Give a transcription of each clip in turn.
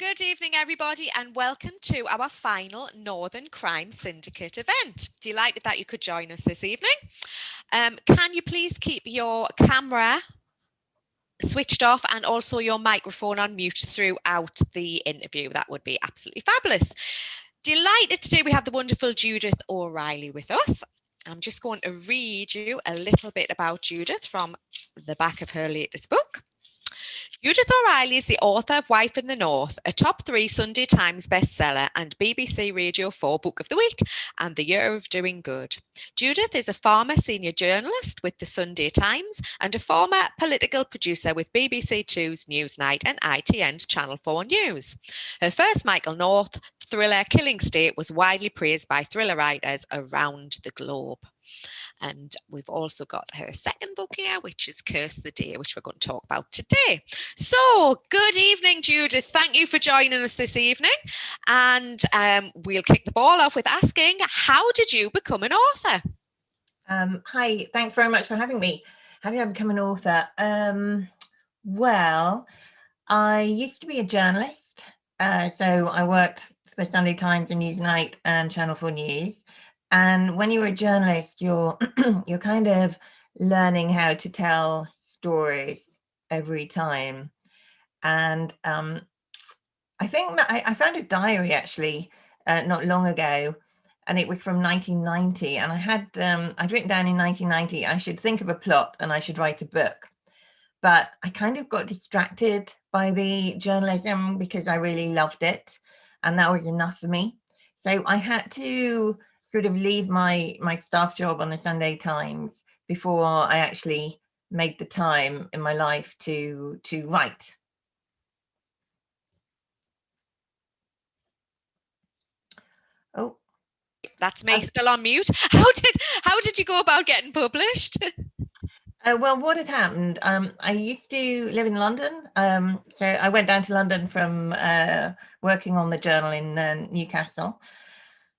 Good evening, everybody, and welcome to our final Northern Crime Syndicate event. Delighted that you could join us this evening. Can you please keep your camera switched off and also your microphone on mute throughout the interview? That would be absolutely fabulous. Delighted today we have the wonderful Judith O'Reilly with us. I'm just going to read you a little bit about Judith from the back of her latest book. Judith O'Reilly is the author of Wife in the North, a top 3 Sunday Times bestseller and BBC Radio 4 Book of the Week and the Year of Doing Good. Judith is a former senior journalist with the Sunday Times and a former political producer with BBC Two's Newsnight and ITN's Channel 4 News. Her first Michael North thriller, Killing State, was widely praised by thriller writers around the globe. And we've also got her second book here, which is Curse the Day, which we're going to talk about today. So, good evening, Judith. Thank you for joining us this evening. And we'll kick the ball off with asking, how did you become an author? Hi, thanks very much for having me. How did I become an author? Well, I used to be a journalist. So I worked for the Sunday Times and Newsnight and Channel 4 News. And when you're a journalist, you're kind of learning how to tell stories every time. And I think that I found a diary actually not long ago, and it was from 1990. And I'd written down in 1990, I should think of a plot and I should write a book. But I kind of got distracted by the journalism because I really loved it. And that was enough for me. So I had to sort of leave my staff job on the Sunday Times before I actually made the time in my life to write. Oh, that's me still on mute. How did you go about getting published? Well, what had happened, I used to live in London. So I went down to London from working on the Journal in Newcastle.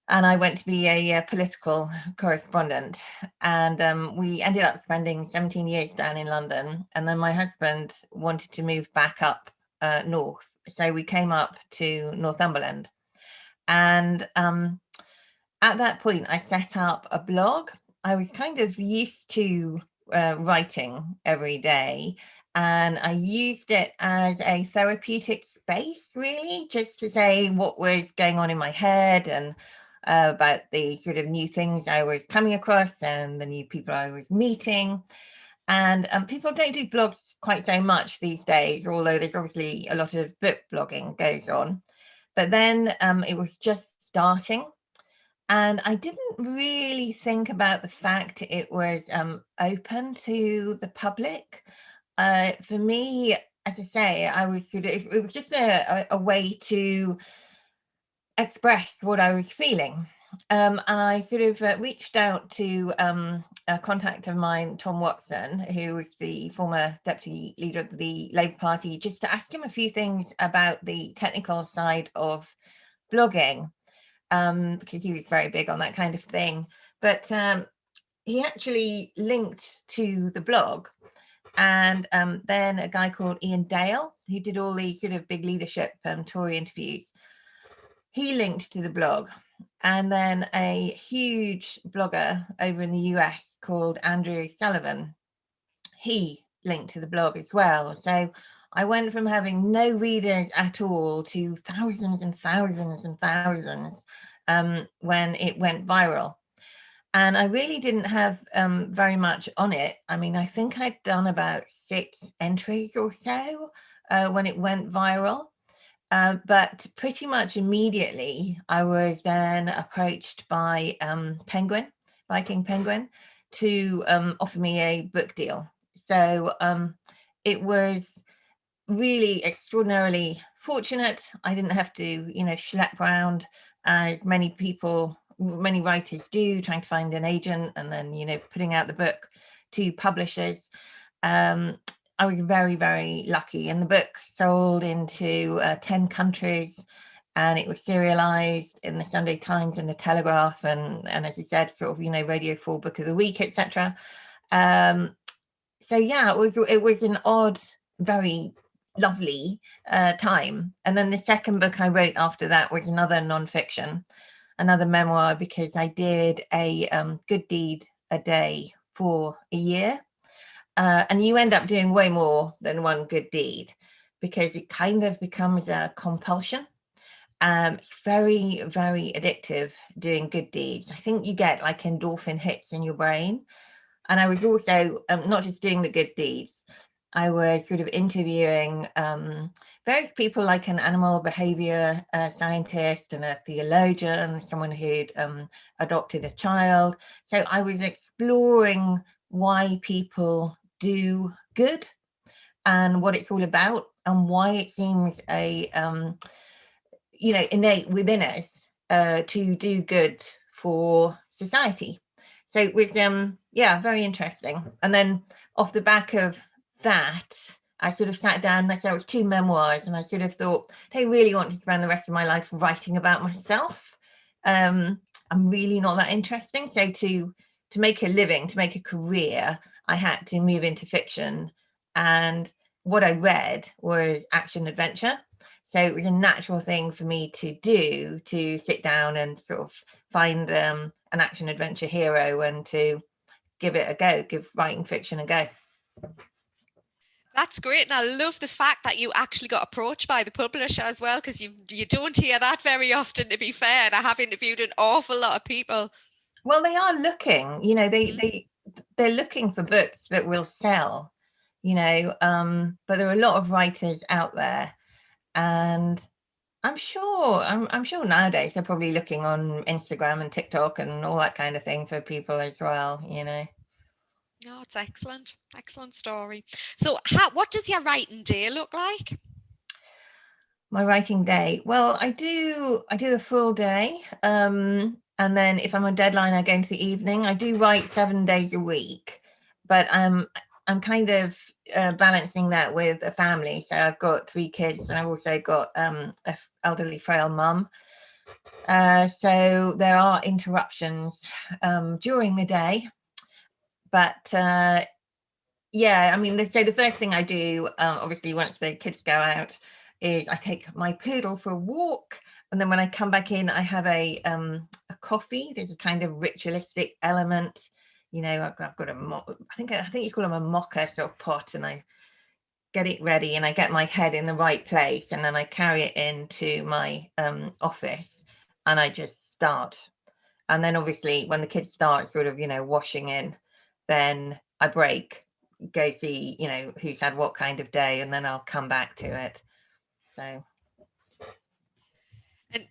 And I went to be a political correspondent. And we ended up spending 17 years down in London. And then my husband wanted to move back up north. So we came up to Northumberland. And at that point, I set up a blog. I was kind of used to writing every day. And I used it as a therapeutic space, really, just to say what was going on in my head and about the sort of new things I was coming across and the new people I was meeting. And people don't do blogs quite so much these days, although there's obviously a lot of book blogging goes on. But then it was just starting. And I didn't really think about the fact it was open to the public. For me, as I say, I was it was just a way to express what I was feeling. And I sort of reached out to a contact of mine, Tom Watson, who was the former deputy leader of the Labour Party, just to ask him a few things about the technical side of blogging, because he was very big on that kind of thing. But he actually linked to the blog. And then a guy called Ian Dale, who did all these sort of big leadership Tory interviews, he linked to the blog. And then a huge blogger over in the US called Andrew Sullivan, he linked to the blog as well. So I went from having no readers at all to thousands and thousands and thousands when it went viral. And I really didn't have very much on it. I mean, I think I'd done about 6 entries or so when it went viral. But pretty much immediately, I was then approached by Viking Penguin, to offer me a book deal. So it was really extraordinarily fortunate. I didn't have to, schlep around as many writers do, trying to find an agent and then, putting out the book to publishers. I was very, very lucky, and the book sold into 10 countries, and it was serialized in the Sunday Times and the Telegraph, and as you said, sort of, Radio 4 Book of the Week, etc. So yeah, it was an odd, very lovely time. And then the second book I wrote after that was another nonfiction, another memoir, because I did a good deed a day for a year. And you end up doing way more than one good deed because it kind of becomes a compulsion. It's very, very addictive doing good deeds. I think you get like endorphin hits in your brain. And I was also not just doing the good deeds, I was sort of interviewing various people, like an animal behavior scientist and a theologian, someone who'd adopted a child. So I was exploring why people do good and what it's all about and why it seems a innate within us to do good for society. So it was very interesting. And then off the back of that, I sort of sat down and I said it was 2 memoirs, and I sort of thought, I really want to spend the rest of my life writing about myself. I'm really not that interesting. So to make a living, to make a career, I had to move into fiction. And what I read was action adventure. So it was a natural thing for me to do, to sit down and sort of find an action adventure hero and to give it a go, give writing fiction a go. That's great. And I love the fact that you actually got approached by the publisher as well, because you don't hear that very often, to be fair. And I have interviewed an awful lot of people. Well, they are looking, they're looking for books that will sell, but there are a lot of writers out there. And I'm sure nowadays they're probably looking on Instagram and TikTok and all that kind of thing for people as well, Oh, it's excellent. Excellent story. So what does your writing day look like? My writing day. Well, I do a full day. And then if I'm on deadline, I go into the evening. I do write 7 days a week, but I'm kind of balancing that with a family. So I've got 3 kids, and I've also got a elderly frail mum. So there are interruptions during the day. But yeah, I mean, so the first thing I do, obviously, once the kids go out, is I take my poodle for a walk. And then when I come back in, I have a coffee. There's a kind of ritualistic element. I've got I think you call them a mocha sort of pot, and I get it ready and I get my head in the right place, and then I carry it into my office and I just start. And then obviously when the kids start sort of, washing in, then I break, go see, who's had what kind of day, and then I'll come back to it. So. And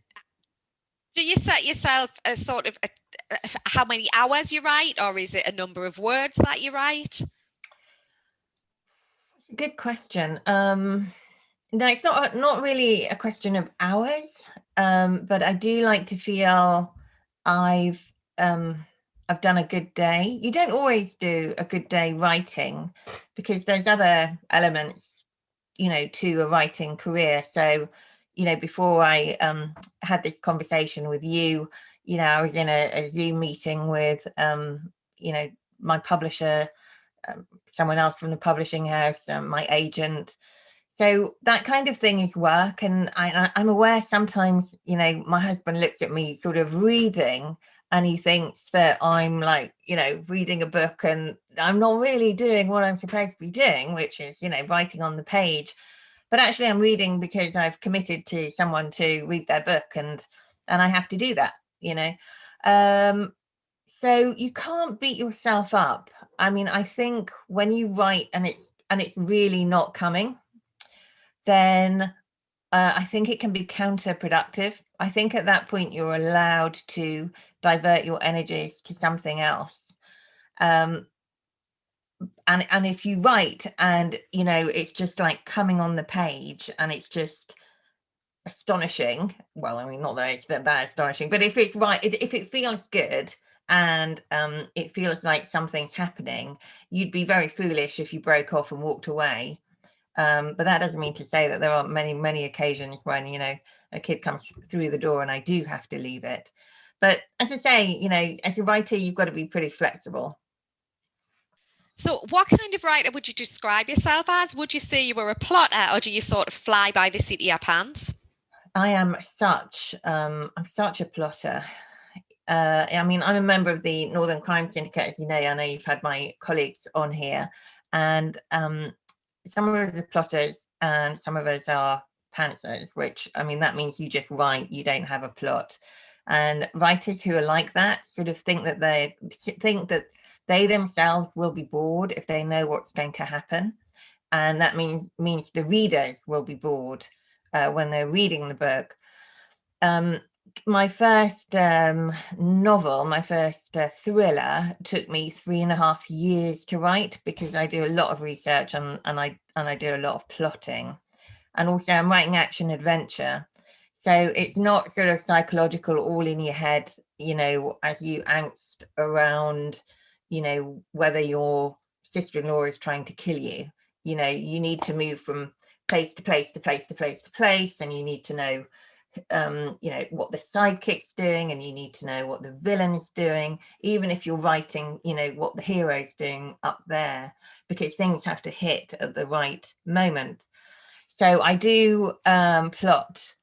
do you set yourself a sort of how many hours you write, or is it a number of words that you write? Good question. No, it's not really a question of hours, but I do like to feel I've done a good day. You don't always do a good day writing because there's other elements, to a writing career. So, before I had this conversation with you, I was in a Zoom meeting with, my publisher, someone else from the publishing house, my agent. So that kind of thing is work. And I'm aware sometimes, my husband looks at me sort of reading and he thinks that I'm like, reading a book, and I'm not really doing what I'm supposed to be doing, which is, writing on the page. But actually I'm reading because I've committed to someone to read their book, and I have to do that, so you can't beat yourself up. I mean, I think when you write and it's really not coming, then I think it can be counterproductive. I think at that point you're allowed to divert your energies to something else. And if you write and, it's just like coming on the page and it's just astonishing. Well, I mean, not that it's that astonishing, but if it's right, if it feels good and it feels like something's happening, you'd be very foolish if you broke off and walked away. But that doesn't mean to say that there aren't many occasions when, a kid comes through the door and I do have to leave it. But as I say, as a writer, you've got to be pretty flexible. So what kind of writer would you describe yourself as? Would you say you were a plotter, or do you sort of fly by the seat of your pants? I am I'm such a plotter. I mean, I'm a member of the Northern Crime Syndicate, as you know. I know you've had my colleagues on here, and some of us are plotters and some of us are pantsers, which, I mean, that means you just write, you don't have a plot. And writers who are like that sort of think that they themselves will be bored if they know what's going to happen. And that means the readers will be bored when they're reading the book. My first novel, my first thriller, took me 3.5 years to write, because I do a lot of research and I do a lot of plotting, and also I'm writing action adventure, so it's not sort of psychological, all in your head, you know, as you angst around, you know, whether your sister-in-law is trying to kill you. You know, you need to move from place to place to place to place to place, and you need to know you know, what the sidekick's doing, and you need to know what the villain's doing, even if you're writing, you know, what the hero's doing up there, because things have to hit at the right moment. So I do plot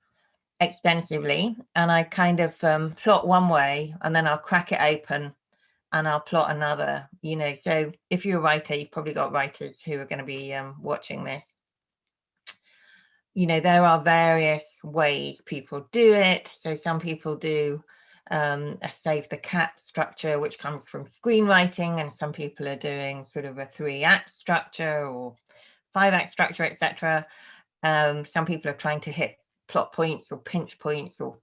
extensively, and I kind of plot one way and then I'll crack it open and I'll plot another, you know. So if you're a writer, you've probably got writers who are going to be watching this. You know, there are various ways people do it. So some people do a save the cat structure, which comes from screenwriting, and some people are doing sort of a 3-act structure or 5-act structure, etc. Some people are trying to hit plot points or pinch points or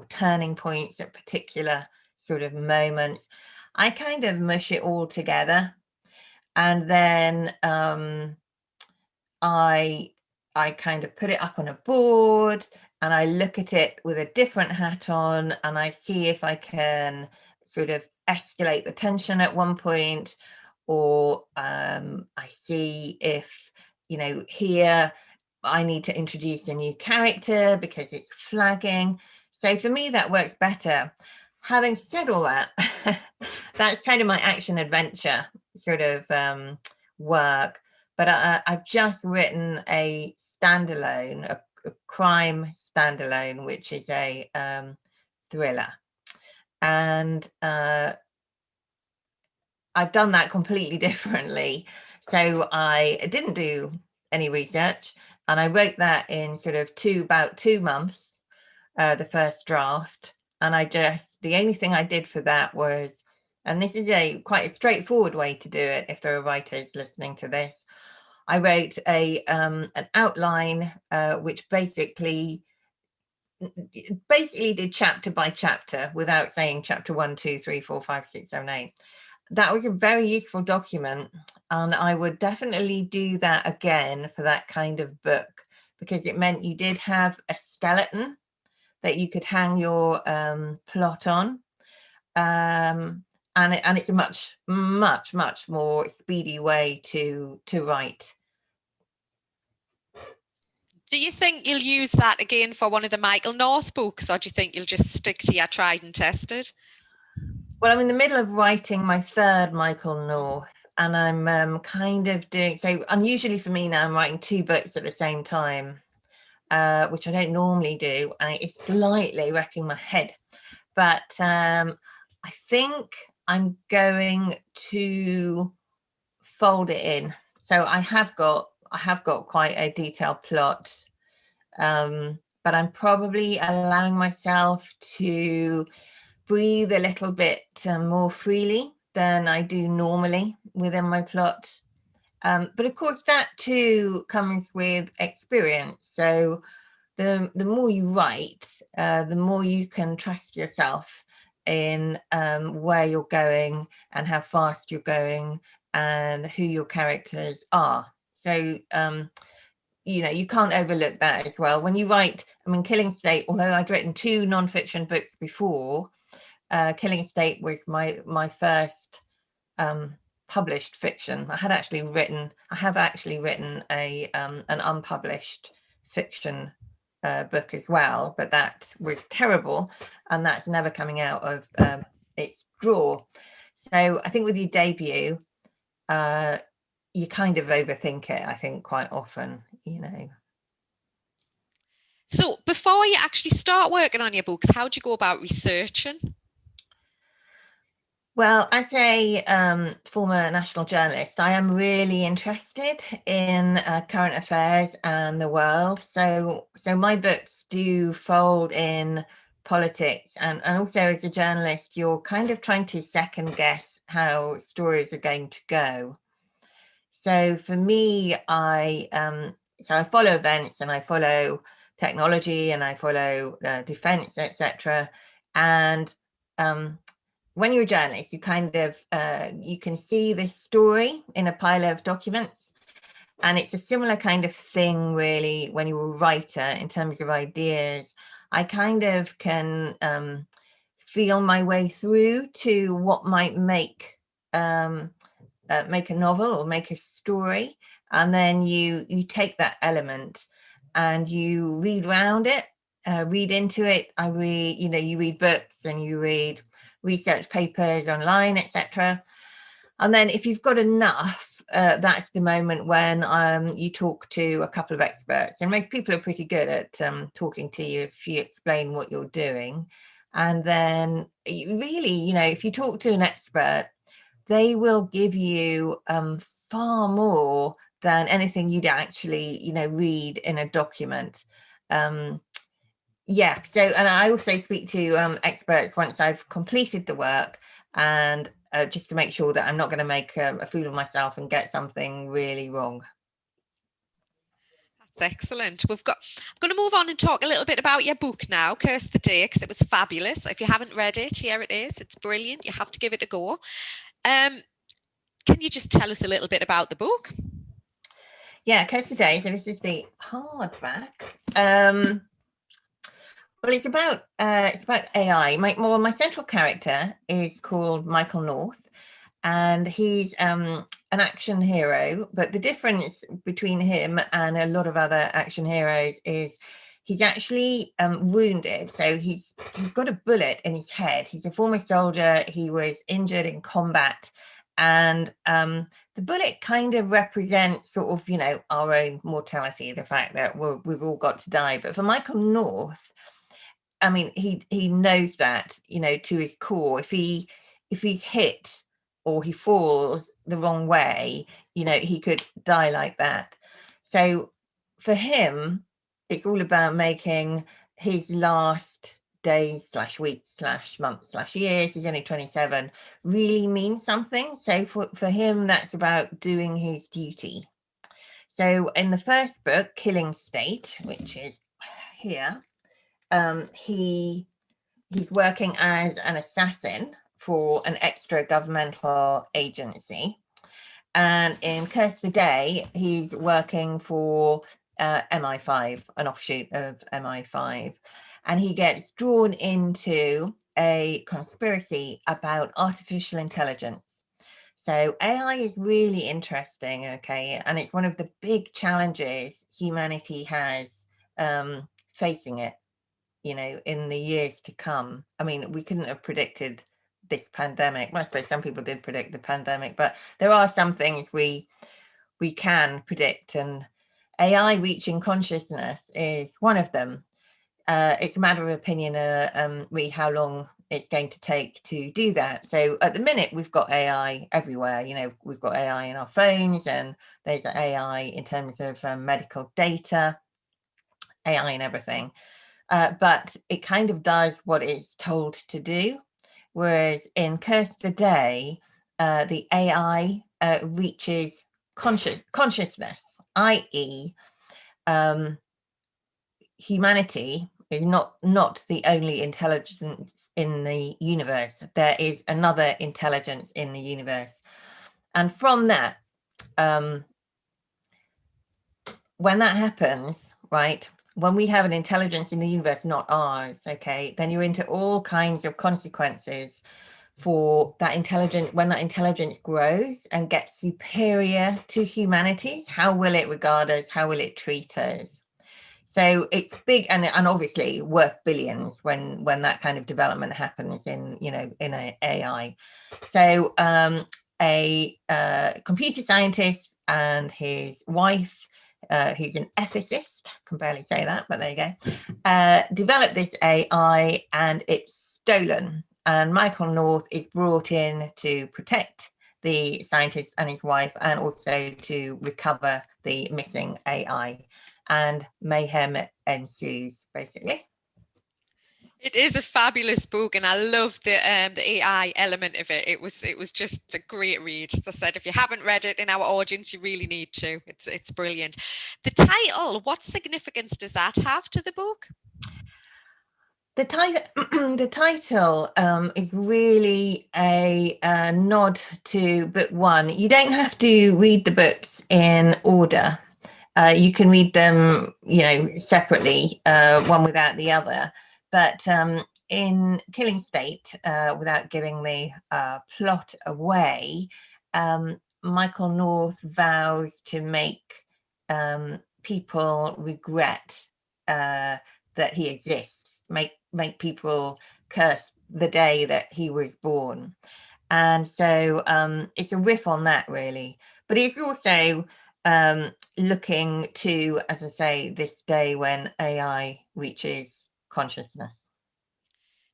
turning points at particular sort of moments. I kind of mush it all together, and then I kind of put it up on a board and I look at it with a different hat on, and I see if I can sort of escalate the tension at one point, or I see if, you know, here I need to introduce a new character because it's flagging. So for me, that works better. Having said all that, that's kind of my action adventure sort of work. But I've just written a standalone, a crime standalone, which is a thriller. And I've done that completely differently. So I didn't do any research, and I wrote that in sort of about 2 months, the first draft. And the only thing I did for that was, and this is quite a straightforward way to do it if there are writers listening to this, I wrote an outline which basically did chapter by chapter without saying chapter 1, 2, 3, 4, 5, 6, 7, 8. That was a very useful document, and I would definitely do that again for that kind of book, because it meant you did have a skeleton that you could hang your plot on. And it's a much more speedy way to write. Do you think you'll use that again for one of the Michael North books, or do you think you'll just stick to your tried and tested? Well, I'm in the middle of writing my third Michael North, and I'm kind of doing, so unusually for me now, I'm writing 2 books at the same time, which I don't normally do, and it's slightly wrecking my head. But I think I'm going to fold it in. So I have got quite a detailed plot, but I'm probably allowing myself to breathe a little bit more freely than I do normally within my plot. But of course, that too comes with experience. So the more you write, the more you can trust yourself in where you're going and how fast you're going and who your characters are. So you know, you can't overlook that as well when you write. I mean, Killing State, although I'd written 2 non-fiction books before, Killing State was my first published fiction. I have actually written a an unpublished fiction book as well, but that was terrible, and that's never coming out of its drawer. So I think with your debut, you kind of overthink it, I think, quite often, you know. So before you actually start working on your books, how do you go about researching? Well, as a former national journalist, I am really interested in current affairs and the world. So my books do fold in politics, and also as a journalist, you're kind of trying to second guess how stories are going to go. So for me, I follow events, and I follow technology, and I follow defense, etc. And when you're a journalist, you kind of you can see this story in a pile of documents, and it's a similar kind of thing really when you're a writer in terms of ideas. I kind of can feel my way through to what might make a novel or make a story, and then you take that element and you read around it, read into it. You read books and you read research papers online, etc. And then if you've got enough, that's the moment when you talk to a couple of experts, and most people are pretty good at talking to you if you explain what you're doing. And then really, if you talk to an expert, they will give you far more than anything you'd actually, read in a document. Yeah, so, and I also speak to experts once I've completed the work, and just to make sure that I'm not going to make a fool of myself and get something really wrong. That's excellent. I'm going to move on and talk a little bit about your book now, Curse the Day, because it was fabulous. If you haven't read it, here it is. It's brilliant. You have to give it a go. Can you just tell us a little bit about the book? Yeah, Curse the Day. So this is the hardback. Well, it's about AI. My central character is called Michael North, and he's an action hero. But the difference between him and a lot of other action heroes is he's actually wounded. So he's got a bullet in his head. He's a former soldier. He was injured in combat, and the bullet kind of represents sort of, our own mortality, the fact that we've all got to die. But for Michael North, I mean, he knows that, to his core. If he's hit or he falls the wrong way, he could die like that. So for him, it's all about making his last days / weeks / months / years, he's only 27, really mean something. So for him, that's about doing his duty. So in the first book, Killing State, which is here, he's working as an assassin for an extra governmental agency. And in Curse the Day, he's working for MI5, an offshoot of MI5. And he gets drawn into a conspiracy about artificial intelligence. So AI is really interesting, okay? And it's one of the big challenges humanity has facing it, in the years to come. I mean, we couldn't have predicted this pandemic. Well, I suppose some people did predict the pandemic, but there are some things we can predict, and AI reaching consciousness is one of them. It's a matter of opinion, really, how long it's going to take to do that. So at the minute, we've got AI everywhere. We've got AI in our phones, and there's AI in terms of medical data, AI in everything. But it kind of does what it's told to do. Whereas in Curse the Day, the AI reaches consciousness, i.e., humanity is not the only intelligence in the universe. There is another intelligence in the universe. And from that, when that happens, right, when we have an intelligence in the universe, not ours, okay, then you're into all kinds of consequences for that intelligence. When that intelligence grows and gets superior to humanity's, how will it regard us? How will it treat us? So it's big, and obviously worth billions when that kind of development happens in, in a AI. So a computer scientist and his wife, who's an ethicist, can barely say that, but there you go, developed this AI and it's stolen. And Michael North is brought in to protect the scientist and his wife and also to recover the missing AI. And mayhem ensues, basically. It is a fabulous book, and I love the AI element of it. It was just a great read. As I said, if you haven't read it in our audience, you really need to. It's brilliant. The title, what significance does that have to the book? The title is really a nod to book one. You don't have to read the books in order. You can read them, separately, one without the other. But in Killing State, without giving the plot away, Michael North vows to make people regret that he exists, make people curse the day that he was born. And so it's a riff on that, really. But it's also looking to, as I say, this day when AI reaches consciousness.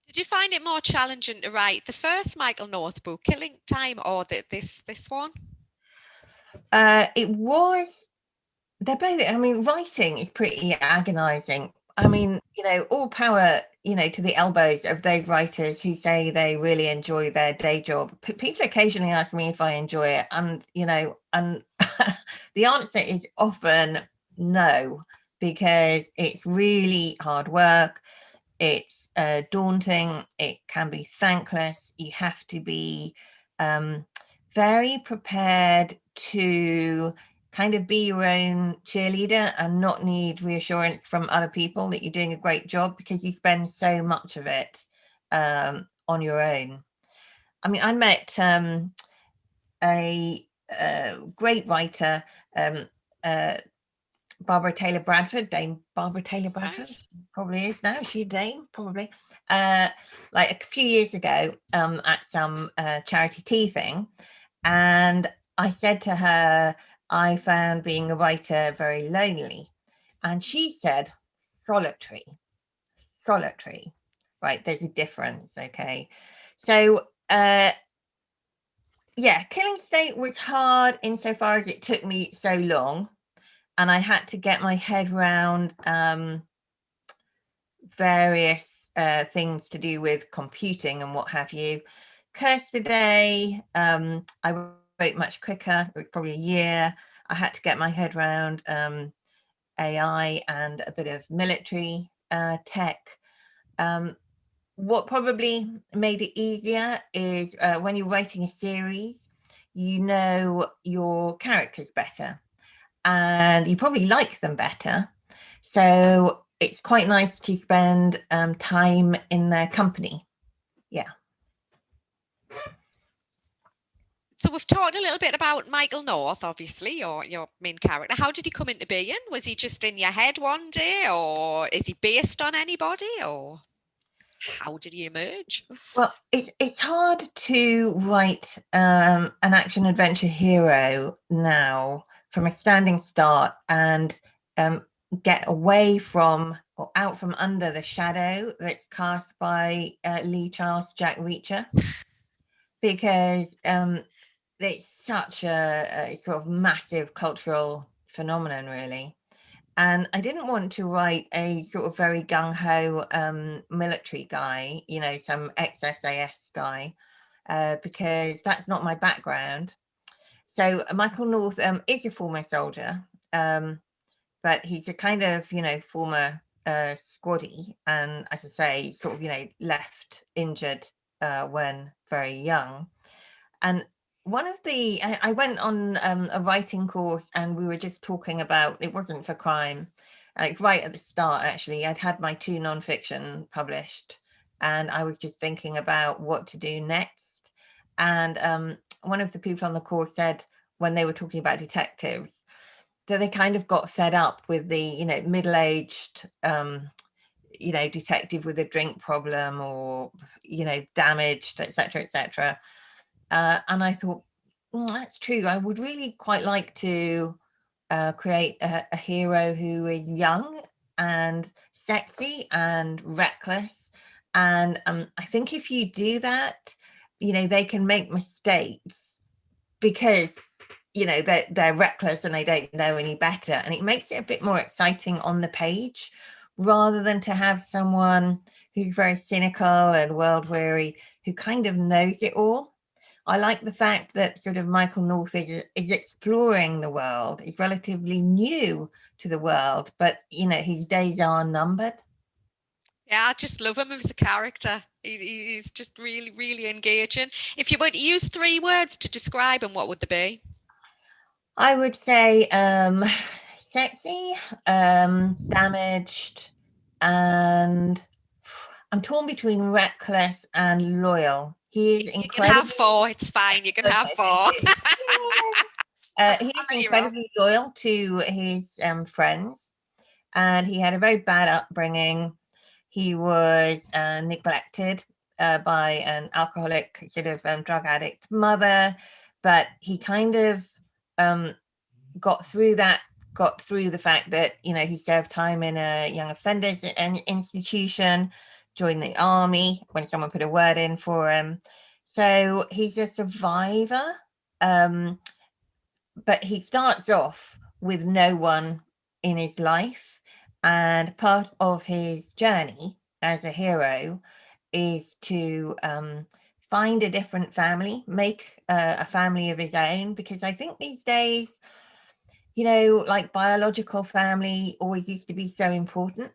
Did you find it more challenging to write the first Michael North book, Killing Time, or this one? It was. They're both. I mean, writing is pretty agonizing. I mean, all power, to the elbows of those writers who say they really enjoy their day job. People occasionally ask me if I enjoy it, and and the answer is often no, because it's really hard work. It's daunting. It can be thankless. You have to be very prepared to kind of be your own cheerleader and not need reassurance from other people that you're doing a great job, because you spend so much of it on your own. I mean, I met a great writer, Barbara Taylor Bradford, Dame Barbara Taylor Bradford, Right. probably is now. Is she a dame? Probably. Like a few years ago, at some charity tea thing, and I said to her, I found being a writer very lonely. And she said, solitary. Right, there's a difference, okay? So, yeah, Killing State was hard insofar as it took me so long, and I had to get my head around various things to do with computing and what have you. Curse the Day, I wrote much quicker. It was probably a year. I had to get my head around AI and a bit of military tech. What probably made it easier is when you're writing a series, you know your characters better and you probably like them better. So it's quite nice to spend time in their company. Yeah. So we've talked a little bit about Michael North, obviously, your main character. How did he come into being? Was he just in your head one day, or is he based on anybody, or how did he emerge? Well, it's hard to write an action adventure hero now from a standing start and get away from or out from under the shadow that's cast by Lee Charles Jack Reacher, because it's such a sort of massive cultural phenomenon, really. And I didn't want to write a sort of very gung-ho military guy, some ex-SAS guy, because that's not my background. So Michael North is a former soldier, but he's a kind of, former squaddy. And as I say, sort of, left injured when very young. And one of the, I went on a writing course and we were just talking about, it wasn't for crime, like right at the start, actually, I'd had my 2 nonfiction published and I was just thinking about what to do next. And one of the people on the course said, when they were talking about detectives, that they kind of got fed up with the, middle-aged, detective with a drink problem or, damaged, etc., etc. And I thought, That's true. I would really quite like to create a hero who is young and sexy and reckless. And I think if you do that, they can make mistakes because they're reckless and they don't know any better, and it makes it a bit more exciting on the page rather than to have someone who's very cynical and world weary who kind of knows it all. I like the fact that sort of Michael North is exploring the world. He's relatively new to the world, but his days are numbered. Yeah, I just love him as a character. He's just really, really engaging. If you were to use 3 words to describe him, what would they be? I would say sexy, damaged, and I'm torn between reckless and loyal. He is You can have incredibly 4. It's fine. You can have okay, thank 4. you. He is You're off. incredibly loyal to his friends, and he had a very bad upbringing. He was neglected by an alcoholic, sort of drug addict mother, but he kind of got through that, got through the fact that, he served time in a young offenders institution, joined the army when someone put a word in for him. So he's a survivor, but he starts off with no one in his life. And part of his journey as a hero is to find a different family, make a family of his own, because I think these days, like biological family always used to be so important.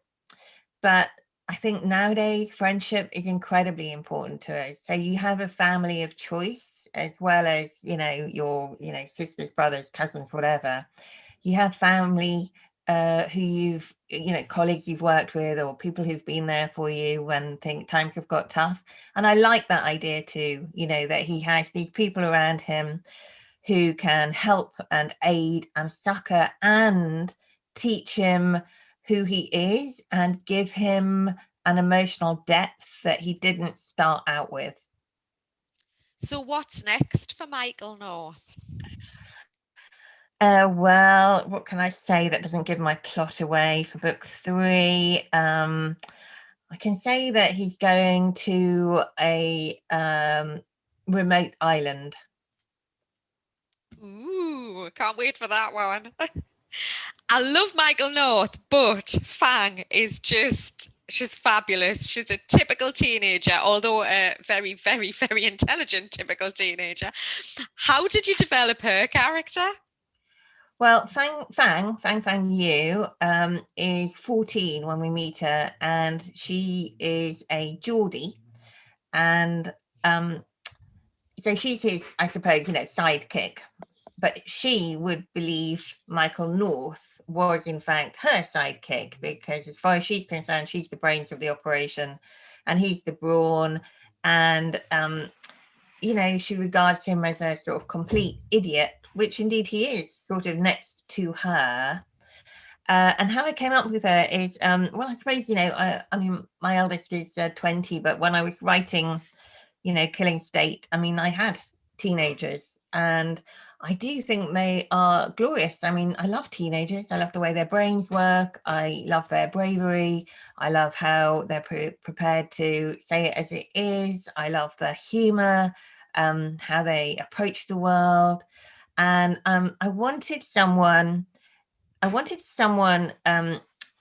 But I think nowadays friendship is incredibly important to us. So you have a family of choice as well as, your, sisters, brothers, cousins, whatever. You have family who you've, colleagues you've worked with, or people who've been there for you when times have got tough. And I like that idea too, that he has these people around him who can help and aid and succor and teach him who he is and give him an emotional depth that he didn't start out with. So what's next for Michael North? Well, what can I say that doesn't give my plot away for book 3? I can say that he's going to a remote island. Ooh, can't wait for that one. I love Michael North, but Fang is she's fabulous. She's a typical teenager, although a very, very, very intelligent typical teenager. How did you develop her character? Well, Fang Yu is 14 when we meet her, and she is a Geordie, and so she's his, I suppose, sidekick. But she would believe Michael North was in fact her sidekick, because as far as she's concerned, she's the brains of the operation, and he's the brawn, and she regards him as a sort of complete idiot, which indeed he is, sort of next to her. And how I came up with her is, well, I suppose, I mean, my eldest is 20, but when I was writing, Killing State, I mean, I had teenagers, and I do think they are glorious. I mean, I love teenagers. I love the way their brains work. I love their bravery. I love how they're prepared to say it as it is. I love their humor, how they approach the world. And I wanted someone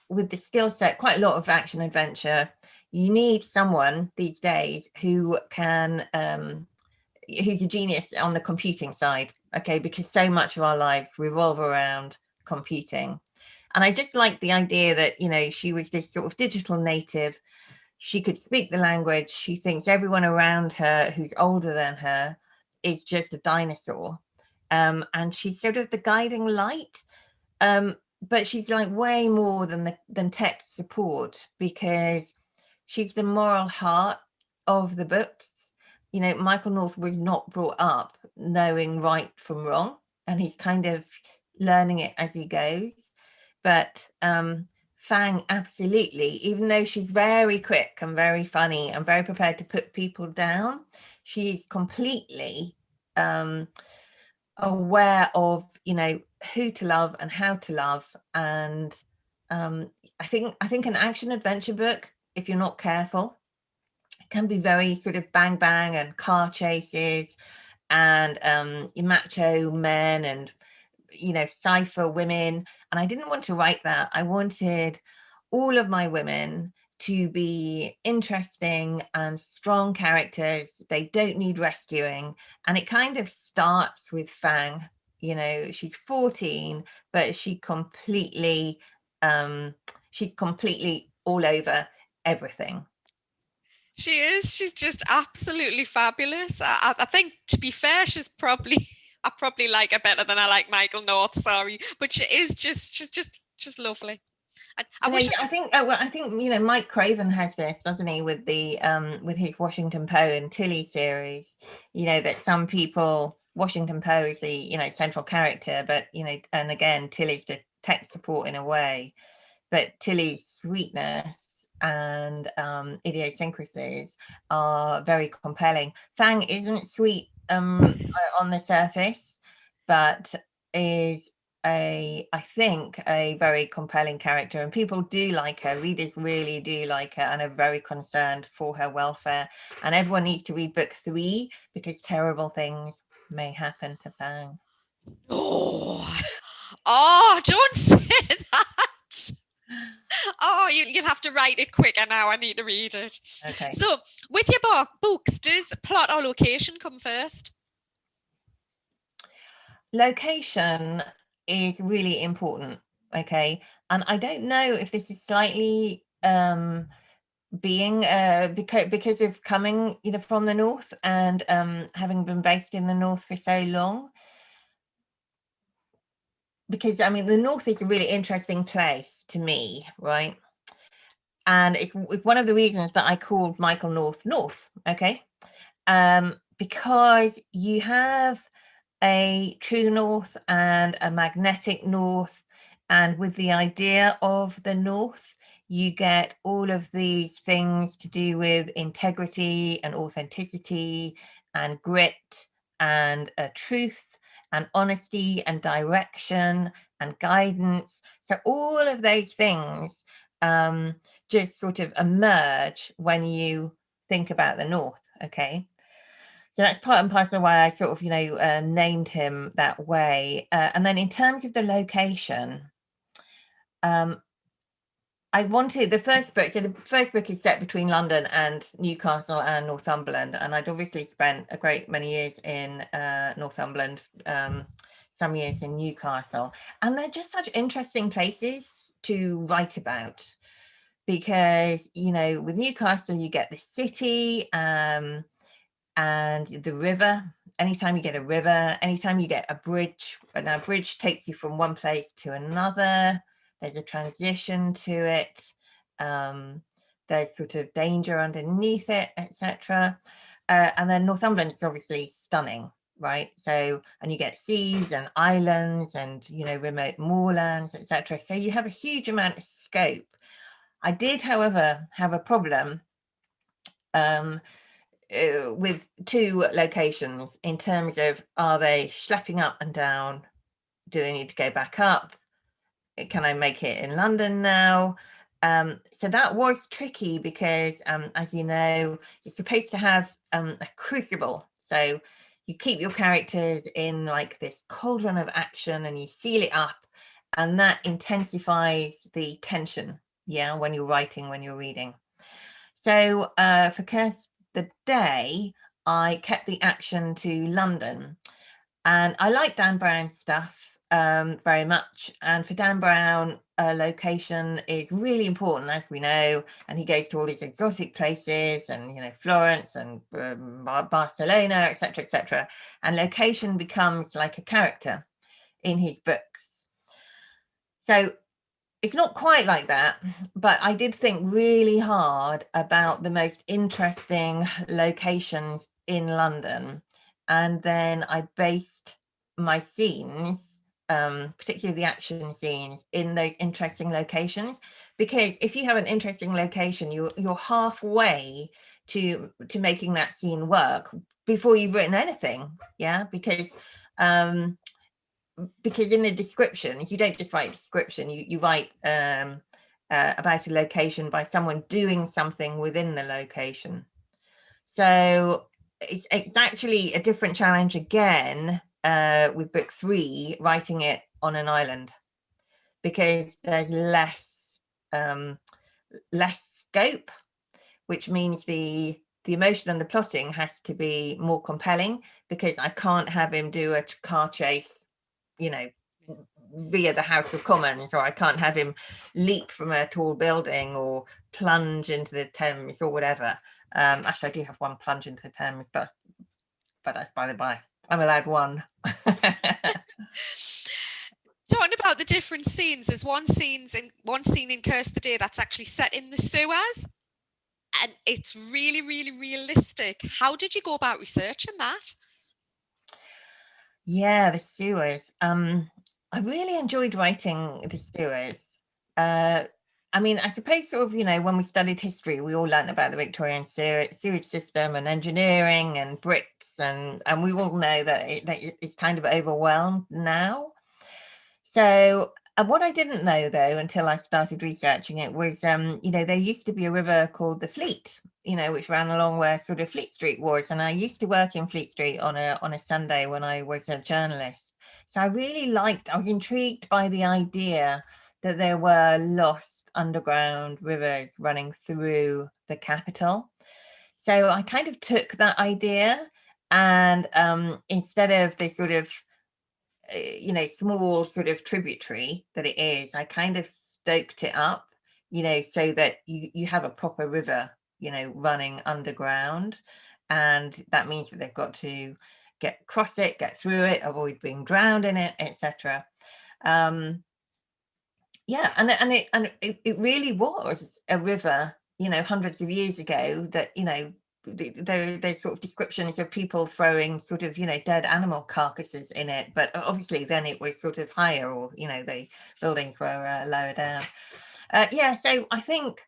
with the skill set, quite a lot of action adventure. You need someone these days who can who's a genius on the computing side, okay, because so much of our lives revolve around computing. And I just like the idea that she was this sort of digital native. She could speak the language. She thinks everyone around her who's older than her is just a dinosaur, and she's sort of the guiding light. But she's like way more than tech support, because she's the moral heart of the books. Michael North was not brought up knowing right from wrong, and he's kind of learning it as he goes. But Fang, absolutely, even though she's very quick and very funny and very prepared to put people down, she's completely aware of, you know, who to love and how to love. And I think an action adventure book, if you're not careful, can be very sort of bang bang and car chases and macho men and, you know, cipher women. And I didn't want to write that. I wanted all of my women to be interesting and strong characters. They don't need rescuing. And it kind of starts with Fang. You know, she's 14, but she's completely all over everything. She is. She's just absolutely fabulous. I think, to be fair, she's probably, I probably like her better than I like Michael North. Sorry, but she's just lovely. I wish I could... I think you know, Mike Craven has this, doesn't he, with the with his Washington Poe and Tilly series. You know, that some people, Washington Poe is the, you know, central character, but, you know, and again, Tilly's the tech support in a way, but Tilly's sweetness and idiosyncrasies are very compelling. Fang isn't sweet on the surface, but is I think a very compelling character, and people do like her. Readers really do like her and are very concerned for her welfare. And everyone needs to read book 3 because terrible things may happen to Fang. Oh, don't say that. Oh, you'll have to write it quicker now. I need to read it. Okay. So, with your books, does plot or location come first? Location is really important. Okay. And I don't know if this is slightly being because of coming, you know, from the north and having been based in the north for so long. Because I mean, the north is a really interesting place to me, right? And it's one of the reasons that I called Michael North, okay? Because you have a true north and a magnetic north, and with the idea of the north, you get all of these things to do with integrity and authenticity and grit and truth and honesty and direction and guidance. So all of those things just sort of emerge when you think about the north. Okay, so that's part and parcel why I sort of, you know, named him that way. And then in terms of the location, I wanted the first book. So the first book is set between London and Newcastle and Northumberland, and I'd obviously spent a great many years in Northumberland, some years in Newcastle, and they're just such interesting places to write about. Because, you know, with Newcastle, you get the city and the river. Anytime you get a river, anytime you get a bridge, and a bridge takes you from one place to another, there's a transition to it. There's sort of danger underneath it, etc. And then Northumberland is obviously stunning, right? So, and you get seas and islands and, you know, remote moorlands, etc. So you have a huge amount of scope. I did, however, have a problem with 2 locations in terms of, are they schlepping up and down? Do they need to go back up? Can I make it in London now? So that was tricky because, as you know, you're supposed to have a crucible. So you keep your characters in like this cauldron of action and you seal it up, and that intensifies the tension, yeah, when you're writing, when you're reading. So for Curse the Day, I kept the action to London, and I like Dan Brown's stuff very much. And for Dan Brown, location is really important, as we know, and he goes to all these exotic places, and, you know, Florence and Barcelona, etc., etc. And location becomes like a character in his books. So it's not quite like that, but I did think really hard about the most interesting locations in London. And then I based my scenes, particularly the action scenes, in those interesting locations. Because if you have an interesting location, you're halfway to making that scene work before you've written anything. Yeah, because Because in the description, if you don't just write a description, you write about a location by someone doing something within the location. So it's actually a different challenge again with book 3, writing it on an island, because there's less scope, which means the emotion and the plotting has to be more compelling, because I can't have him do a car chase, you know, via the House of Commons, or I can't have him leap from a tall building or plunge into the Thames or whatever. Actually, I do have one plunge into the Thames, but that's by the by. I'm allowed one. Talking about the different scenes, there's one scene in Curse the Day that's actually set in the sewers, and it's really, really realistic. How did you go about researching that? Yeah, the sewers. I really enjoyed writing the sewers. I mean, I suppose sort of, when we studied history, we all learned about the Victorian sewage system and engineering and bricks, and we all know that it's kind of overwhelmed now. So what I didn't know, though, until I started researching it, was, there used to be a river called the Fleet, which ran along where sort of Fleet Street was. And I used to work in Fleet Street on a Sunday when I was a journalist. So I was intrigued by the idea that there were lost underground rivers running through the capital. So I kind of took that idea, and instead of the sort of small sort of tributary that it is, I kind of stoked it up, so that you have a proper river, running underground. And that means that they've got to cross it, get through it, avoid being drowned in it, etc. Yeah, and it really was a river, hundreds of years ago, that, there's sort of descriptions of people throwing sort of, dead animal carcasses in it, but obviously then it was sort of higher, or, the buildings were lower down. Yeah, so I think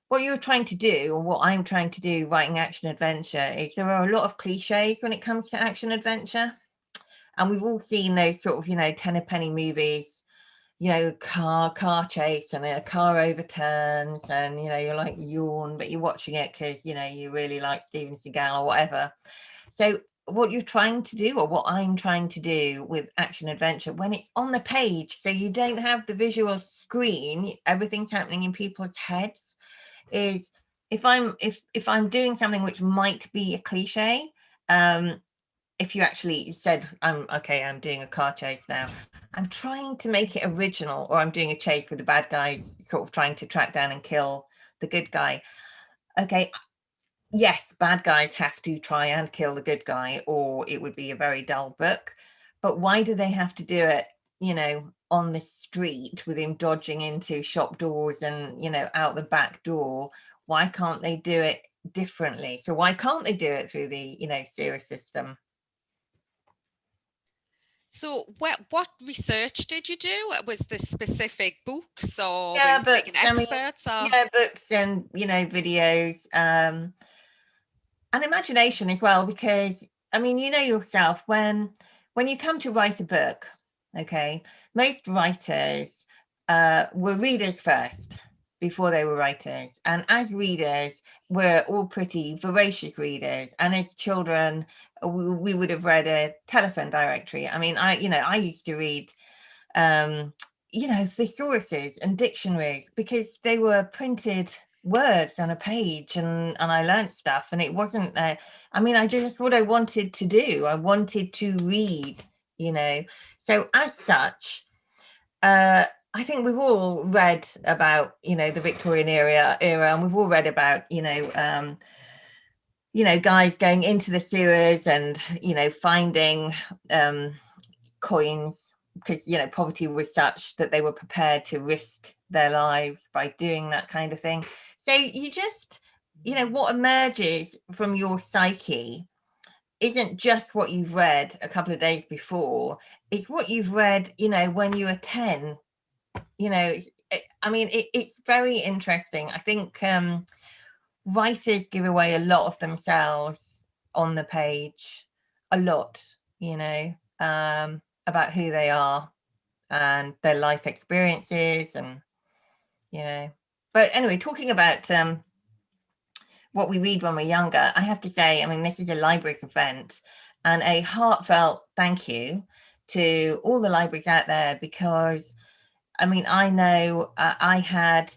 what you're trying to do, or what I'm trying to do writing action adventure, is there are a lot of cliches when it comes to action adventure. And we've all seen those sort of, tenner-penny movies, car chase, and a car overturns, and you're like, yawn, but you're watching it because you really like Steven Seagal or whatever. So what you're trying to do, or what I'm trying to do with action adventure, when it's on the page, so you don't have the visual screen, everything's happening in people's heads, is if I'm doing something which might be a cliche, if you actually said, I'm doing a car chase now, I'm trying to make it original, or I'm doing a chase with the bad guys sort of trying to track down and kill the good guy. Okay, yes, bad guys have to try and kill the good guy, or it would be a very dull book. But why do they have to do it, on the street, with him dodging into shop doors and, out the back door? Why can't they do it differently? So why can't they do it through the, sewer system? So what research did you do? Was this specific books, or Yeah, were you speaking to experts? Yeah, books and, videos, and imagination as well, because I mean, yourself, when you come to write a book, okay, most writers were readers first before they were writers. And as readers, we're all pretty voracious readers. And as children, we would have read a telephone directory. I mean, I used to read thesauruses and dictionaries, because they were printed words on a page, and I learned stuff, and it wasn't I just, what I wanted to do, I wanted to read, so as such, I think we've all read about, the Victorian era, and we've all read about, guys going into the sewers and, finding coins, because, poverty was such that they were prepared to risk their lives by doing that kind of thing. So you just, what emerges from your psyche isn't just what you've read a couple of days before, it's what you've read, when you were 10. It's very interesting. I think writers give away a lot of themselves on the page, a lot, about who they are and their life experiences, and but anyway, talking about what we read when we're younger, I have to say, I mean, this is a libraries event, and a heartfelt thank you to all the libraries out there, because I mean, I know I had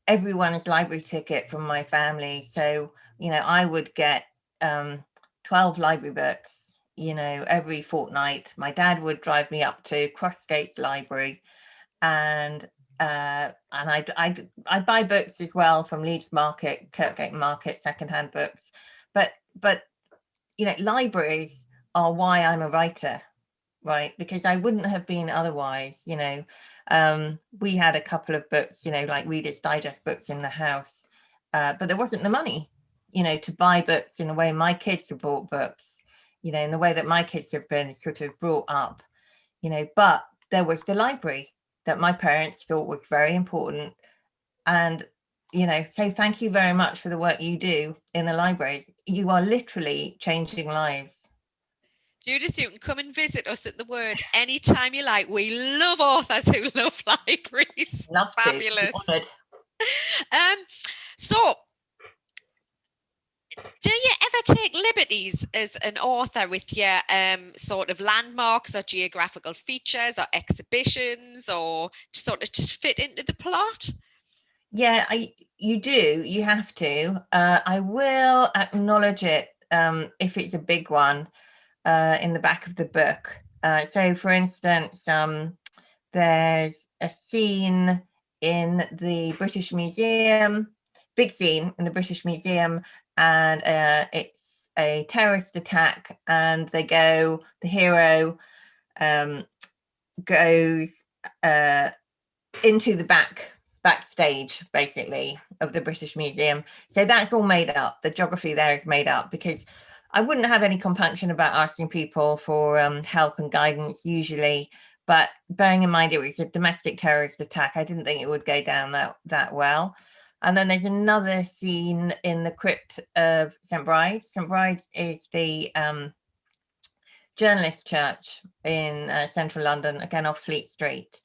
everyone's library ticket from my family, so I would get 12 library books every fortnight. My dad would drive me up to Crossgates Library, and I'd buy books as well from Leeds Market, Kirkgate Market, secondhand books. But libraries are why I'm a writer, right? Because I wouldn't have been otherwise. We had a couple of books, like Reader's Digest books in the house, but there wasn't the money, to buy books in the way my kids have bought books, in the way that my kids have been sort of brought up, but there was the library that my parents thought was very important. And so thank you very much for the work you do in the libraries. You are literally changing lives. Judith, you can come and visit us at the Word anytime you like. We love authors who love libraries. Love Fabulous. So, do you ever take liberties as an author with your sort of landmarks or geographical features or exhibitions, or sort of to fit into the plot? Yeah, you do. You have to. I will acknowledge it if it's a big one in the back of the book. So, for instance, there's a scene in the British Museum, big scene in the British Museum, and it's a terrorist attack, and the hero goes into the backstage, basically, of the British Museum. So that's all made up. The geography there is made up, because I wouldn't have any compunction about asking people for help and guidance usually, but bearing in mind it was a domestic terrorist attack, I didn't think it would go down that well. And then there's another scene in the crypt of St. Bride's. St. Bride's is the journalist church in central London, again off Fleet Street.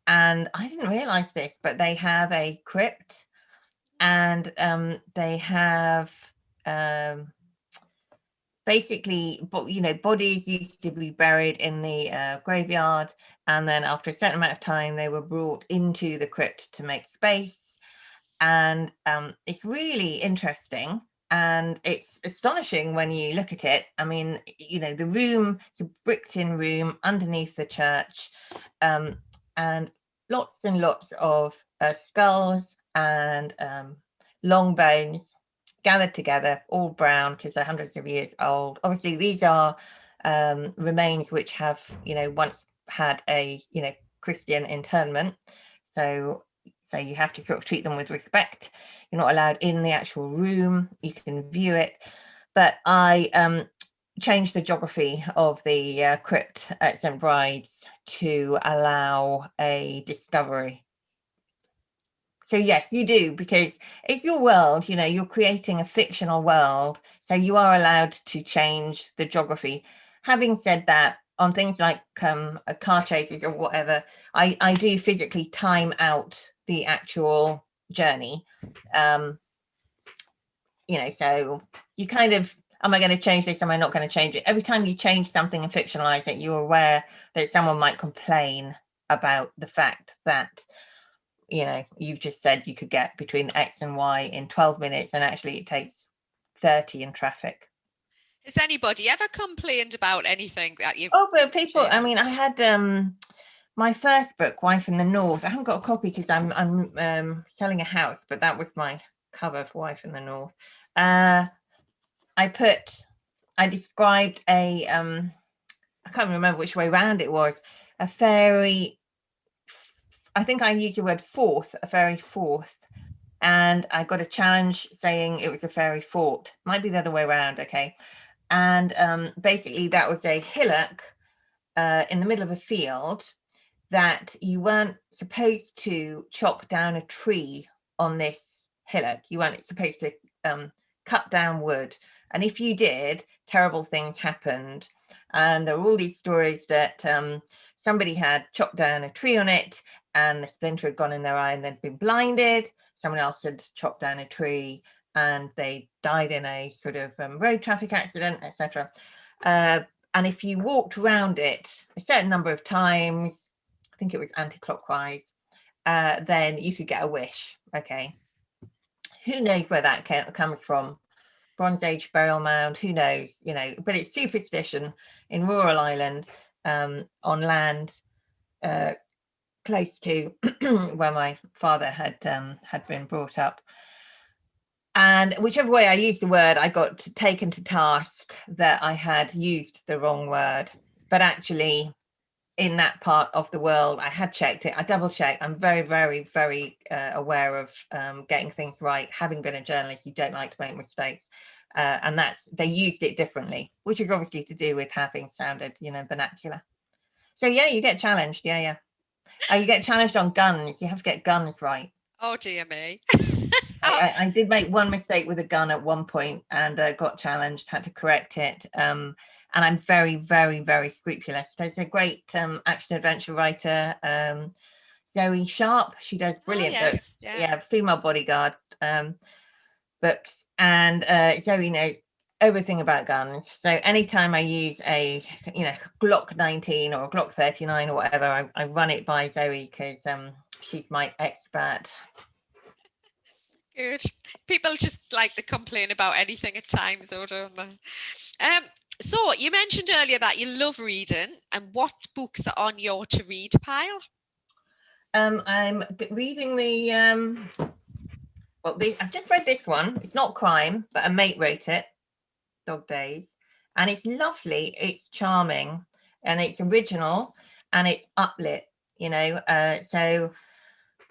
And I didn't realize this, but they have a crypt, and they have basically, bodies used to be buried in the graveyard, and then after a certain amount of time, they were brought into the crypt to make space. And it's really interesting, and it's astonishing when you look at it. I mean, the room, it's a bricked-in room underneath the church, and lots and lots of skulls and long bones gathered together, all brown because they're hundreds of years old. Obviously, these are remains which have, once had a, Christian interment. So you have to sort of treat them with respect. You're not allowed in the actual room. You can view it. But I changed the geography of the crypt at St. Bride's to allow a discovery. So yes, you do, because it's your world, you're creating a fictional world, so you are allowed to change the geography. Having said that, on things like car chases or whatever, I do physically time out the actual journey. So you kind of, am I going to change this? Am I not going to change it? Every time you change something and fictionalize it, you're aware that someone might complain about the fact that, you've just said you could get between X and Y in 12 minutes, and actually it takes 30 in traffic. Has anybody ever complained about anything that you've... Oh, but people, I mean, I had my first book, Wife in the North. I haven't got a copy because I'm selling a house, but that was my cover for Wife in the North. I described I can't remember which way round it was, a fairy, I think I used the word fourth, a fairy fourth, and I got a challenge saying it was a fairy fort. Might be the other way around, okay. And basically that was a hillock in the middle of a field that you weren't supposed to chop down a tree on this hillock. You weren't supposed to cut down wood. And if you did, terrible things happened. And there were all these stories that somebody had chopped down a tree on it and the splinter had gone in their eye and they'd been blinded. Someone else had chopped down a tree and they died in a sort of road traffic accident, etc. And if you walked around it a certain number of times, I think it was anti-clockwise, then you could get a wish. Okay. Who knows where that comes from? Bronze Age burial mound, who knows, you know, but it's superstition in rural Ireland, on land close to where my father had been brought up. And whichever way I used the word, I got taken to task that I had used the wrong word. But actually, in that part of the world, I had checked it. I double checked. I'm very, very, very aware of getting things right. Having been a journalist, you don't like to make mistakes. And they used it differently, which is obviously to do with how things sounded, you know, vernacular. So yeah, you get challenged. Yeah. You get challenged on guns. You have to get guns right. Oh dear me. I did make one mistake with a gun at one point and got challenged, had to correct it. And I'm very, very, very scrupulous. There's a great action adventure writer, Zoe Sharp. She does brilliant books. Yeah, female bodyguard books. And Zoe knows everything about guns. So anytime I use a, you know, Glock 19 or a Glock 39 or whatever, I run it by Zoe because she's my expert. Good. People just like to complain about anything at times, or don't they? So you mentioned earlier that you love reading, and what books are on your to read pile? I'm reading I've just read this one. It's not crime, but a mate wrote it, Dog Days, and it's lovely. It's charming, and it's original, and it's uplit. You know, so.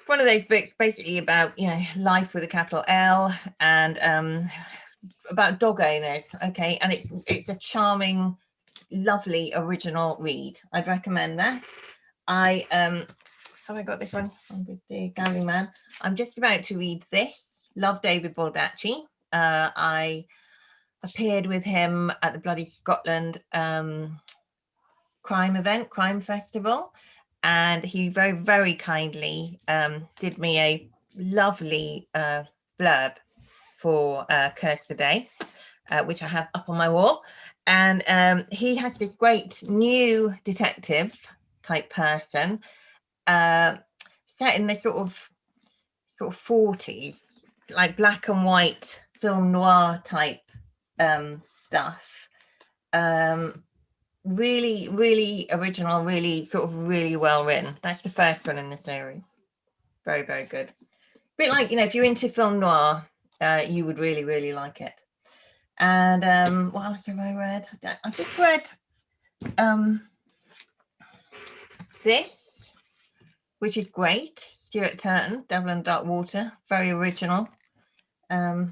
One of those books basically about, you know, life with a capital L, and about dog owners. Okay, and it's a charming, lovely original read. I'd recommend that. Have I got this one with the Galley Man? I'm just about to read this. Love David Baldacci. I appeared with him at the Bloody Scotland crime festival. And he very, very kindly did me a lovely blurb for Curse the Day, which I have up on my wall. And he has this great new detective type person set in this sort of 40s, like black and white film noir type stuff. Really, really original, really really well written. That's the first one in the series. Very, very good. A bit like, you know, if you're into film noir, you would really, really like it. And what else have I read? I've just read this, which is great. Stuart Turton, Devil and Dark Water, very original. I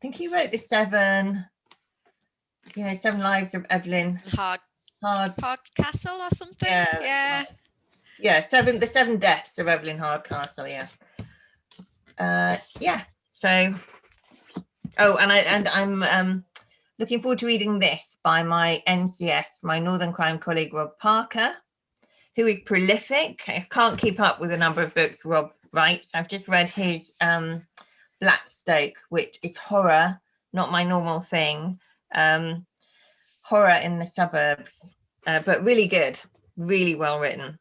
think he wrote the 7 Lives of Evelyn Hardcastle or something. Yeah. The 7 Deaths of Evelyn Hardcastle. So and I'm looking forward to reading this by my NCS, my Northern Crime colleague Rob Parker, who is prolific. I can't keep up with the number of books Rob writes. I've just read his Blackstoke, which is horror, not my normal thing. Horror in the suburbs, but really good, really well written.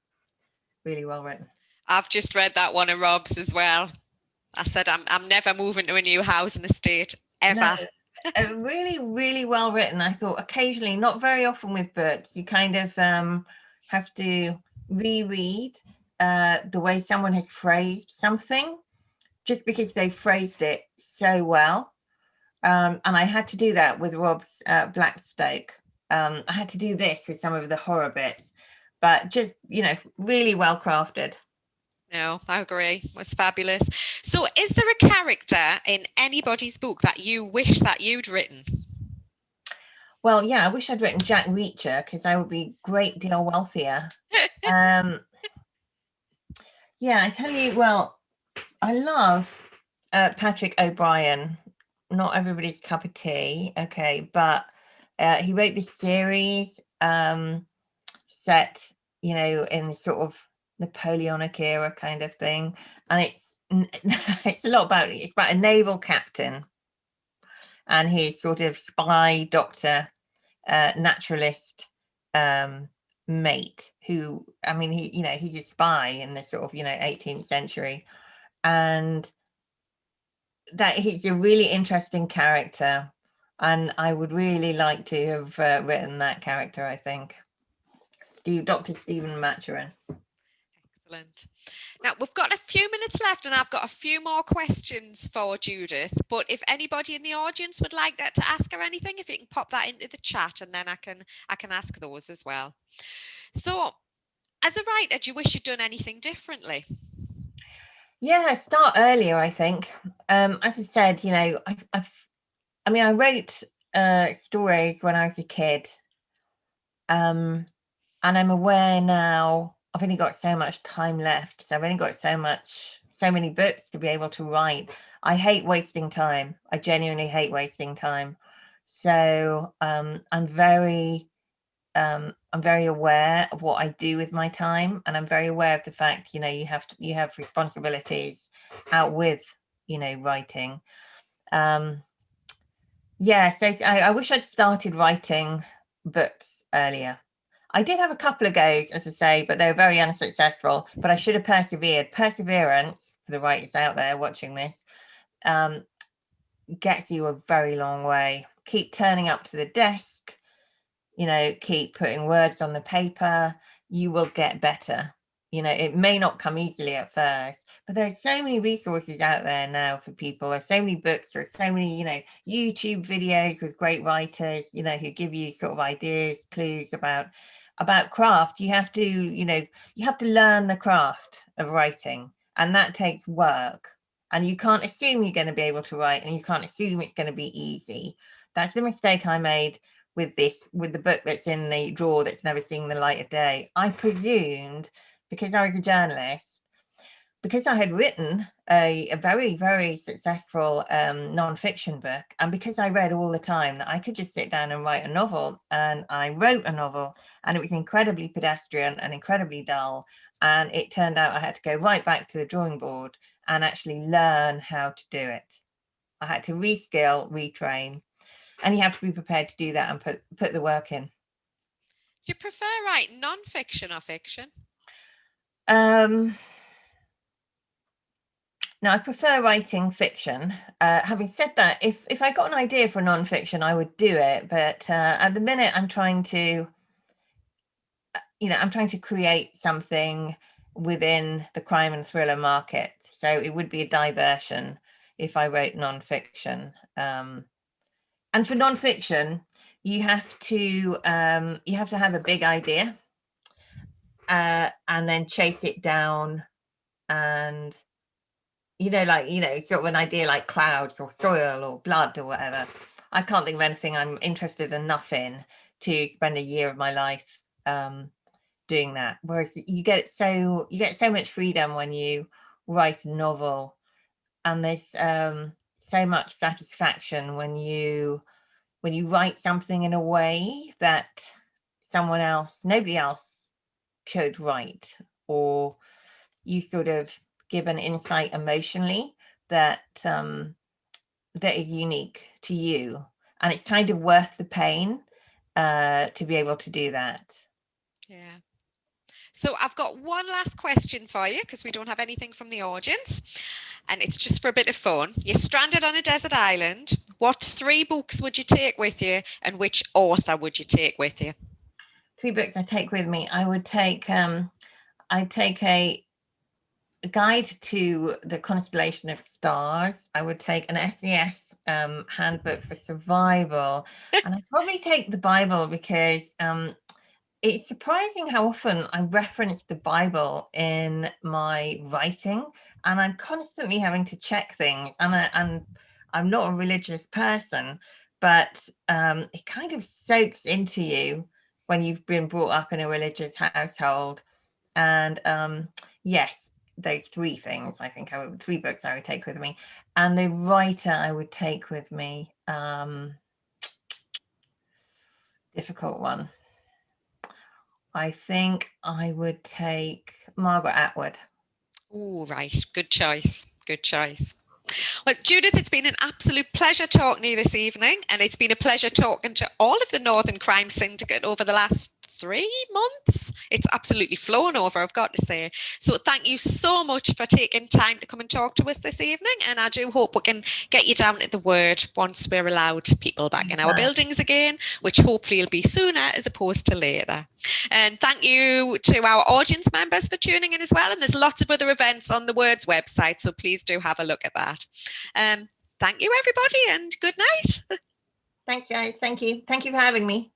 I've just read that one of Rob's as well. I said I'm never moving to a new housing estate ever. No, really, really well written. I thought occasionally, not very often with books, you kind of have to reread the way someone has phrased something, just because they phrased it so well. And I had to do that with Rob's Blackstoke. I had to do this with some of the horror bits, but just, you know, really well crafted. No, I agree. It was fabulous. So is there a character in anybody's book that you wish that you'd written? Well, yeah, I wish I'd written Jack Reacher, because I would be a great deal wealthier. Yeah, I tell you, well, I love Patrick O'Brien. not everybody's cup of tea. Okay, but he wrote this series set, you know, in the sort of Napoleonic era kind of thing, and it's a lot about, it's about a naval captain and his sort of spy doctor, naturalist mate, who, I mean, he, you know, he's a spy in the sort of, you know, 18th century, and that he's a really interesting character, and I would really like to have written that character, I think. Dr. Stephen Maturin. Excellent. Now, we've got a few minutes left and I've got a few more questions for Judith, but if anybody in the audience would like to ask her anything, if you can pop that into the chat, and then I can ask those as well. So, as a writer, do you wish you'd done anything differently? Yeah, start earlier, I think. As I said, you know, I wrote stories when I was a kid, and I'm aware now I've only got so much time left, so I've only got so many books to be able to write. I hate wasting time. I genuinely hate wasting time. So I'm very aware of what I do with my time, and I'm very aware of the fact, you know, you have responsibilities out with, you know, writing. Yeah, so I wish I'd started writing books earlier. I did have a couple of goes, as I say, but they were very unsuccessful. But I should have persevered. Perseverance, for the writers out there watching this, gets you a very long way. Keep turning up to the desk, you know, keep putting words on the paper. You will get better. You know, it may not come easily at first, but there's so many resources out there now for people. There's so many books, there's so many, you know, YouTube videos with great writers, you know, who give you sort of ideas, clues about craft. You have to, you know, you have to learn the craft of writing, and that takes work. And you can't assume you're going to be able to write, and you can't assume it's going to be easy. That's the mistake I made with the book that's in the drawer that's never seen the light of day. I presumed, because I was a journalist, because I had written a very, very successful non-fiction book, and because I read all the time, that I could just sit down and write a novel. And I wrote a novel, and it was incredibly pedestrian and incredibly dull. And it turned out I had to go right back to the drawing board and actually learn how to do it. I had to reskill, retrain, and you have to be prepared to do that and put the work in. Do you prefer writing non-fiction or fiction? Now, I prefer writing fiction. Having said that, if I got an idea for non-fiction, I would do it. But at the minute, I'm trying to, you know, I'm trying to create something within the crime and thriller market. So it would be a diversion if I wrote non-fiction. And for non-fiction, you have to have a big idea, and then chase it down, and you know, like, you know, sort of an idea like clouds or soil or blood or whatever. I can't think of anything I'm interested enough in to spend a year of my life doing that. Whereas you get so much freedom when you write a novel, and there's so much satisfaction when you write something in a way that nobody else could write, or you sort of give an insight emotionally that that is unique to you, and it's kind of worth the pain to be able to do that. Yeah. So I've got one last question for you, because we don't have anything from the audience, and it's just for a bit of fun. You're stranded on a desert island. What 3 books would you take with you, and which author would you take with you? 3 books I take with me. I would take I'd take a guide to the constellation of stars. I would take an SES handbook for survival, and I'd probably take the Bible, because it's surprising how often I reference the Bible in my writing, and I'm constantly having to check things, and I'm not a religious person, but it kind of soaks into you when you've been brought up in a religious household. And yes, those three things. I think three books I would take with me, and the writer I would take with me. Difficult one. I think I would take Margaret Atwood. Oh, right. Good choice. Good choice. Well, Judith, it's been an absolute pleasure talking to you this evening, and it's been a pleasure talking to all of the Northern Crime Syndicate over the last 3 months. It's absolutely flown over, I've got to say. So thank you so much for taking time to come and talk to us this evening, and I do hope we can get you down at the Word once we're allowed people back in our buildings again, which hopefully will be sooner as opposed to later. And thank you to our audience members for tuning in as well, and there's lots of other events on the Word's website, so please do have a look at that. Thank you, everybody, and good night. Thanks, guys. Thank you. Thank you for having me.